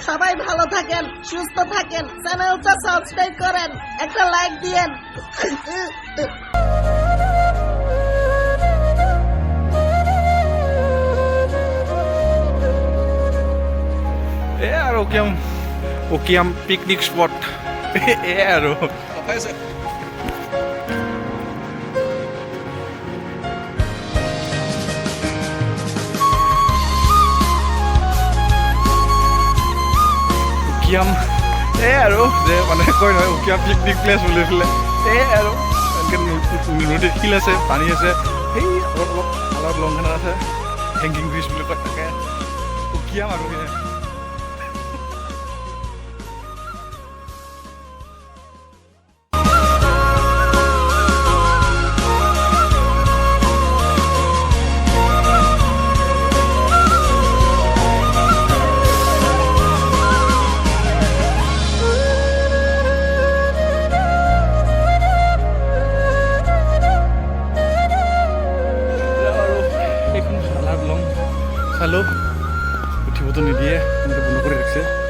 সবাই ভালো থাকেন, সুস্থ থাকেন, চ্যানেলটা সাবস্ক্ৰাইব কৰেন, একটা লাইক দিয়েন। আৰু উকিয়াম পিকনিক স্পট আৰু উকিয়াম আৰু যে মানে কয় নহয় উকিয়াম পিকনিক প্লেচ বুলি পেলাই আৰু এনেকৈ নদীত শিল আছে, পানী আছে, সেই অলপ অলপ লংঘানা আছে, হেংগিং ব্ৰিজ বুলি কয়, তাকে উকিয়াম আৰু চালোঁ, উঠিবতো নিদিয়ে, বন্ধ কৰি ৰাখিছে।